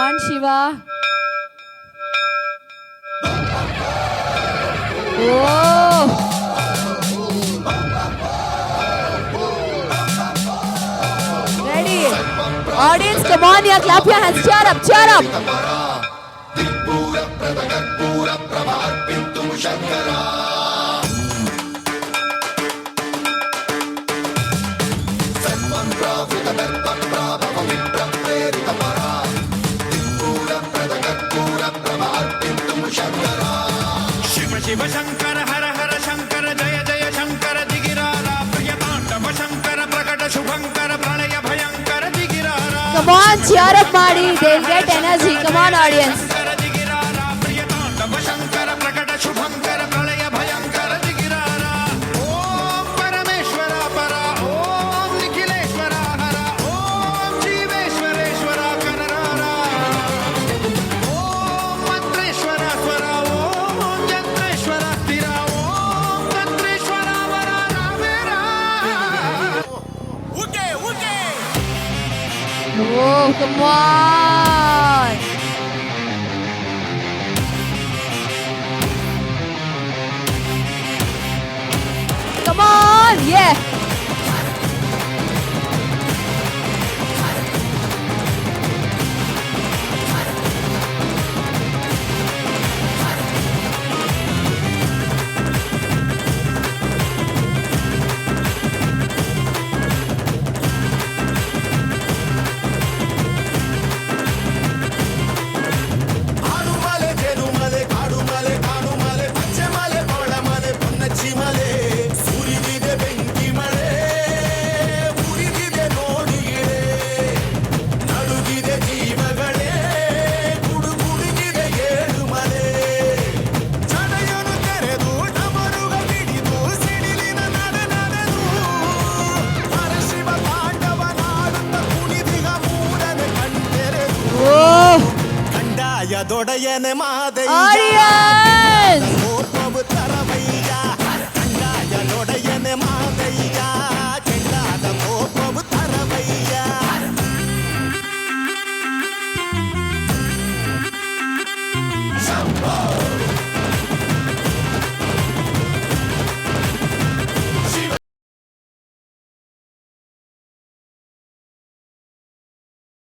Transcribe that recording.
on, Shiva. Oh. Ready? Audience, come on, yeah, clap your hands. Cheer up, cheer up. Shiv Shankar हर हर शंकर जय जय शंकर दिगिरारा प्रिय तांडव शंकर प्रकट शुभंकर प्रलय भयंकर दिगिरारा Come on, cheer up, Madi. They'll get energy. Come on, audience. Shankar दिगिरारा प्रिय तांडव शंकर प्रकट शुभंकर प्रलय भयंकर दिगिरारा ओम परमेश्वर परा ओम निखिलेश्वर हर ओम जीवेश्वरेश्वर कनरारा ओम मंत्रेश्वर स्वर ओम यंत्रेश्वर स्थिर ओम तंत्रेश्वर वर रामेरा उगे उगे Oh, come on. Come on, yeah. ಆಡುಮಲೆ ಜೇನುಮಲೆ ಕಾಡುಮಲೆ ಕಾಡುಮಲೆ ಪಚ್ಚೆಮಲೆ ಪವಳಮಲೆ ಪೊನ್ನಚ್ಚಿಮಲೆ ಸುರಿದಿದೆ ಬೆಂಕಿ ಮಳೆ ಉರಿದಿದೆ ನೋಡಿಗಿರೆ ನಡುಗಿದೆ ಜೀವಗಳೇ ಗುಡುಗುಡುಗಿದೆ ಏಳು ಮಲೆ ಚಡೆಯನು ತೆರೆದು ಡಮರುಗ ಹಿಡಿದು ಸಿಡಿಲಿನ ನಡೆ ನಡೆದು ಪರಶಿವ ತಾಂಡವನಾಡುತ್ತ ಕುಣಿದಿಗ ಮೂಡನೆ ಕಣ್ತೆರೆದು Oh, ಕಂಡಾಯದೊಡೆಯನೆ ಮಾದಯ್ಯ audience. ಕೋಪವು ತರವಯ್ಯ ಕಂಡಾಯದೊಡೆಯನೆ ಮಾದಯ್ಯ ಕೆಂಡಾದ ಕೋಪವು ತರವಯ್ಯ ಶಂಭೋ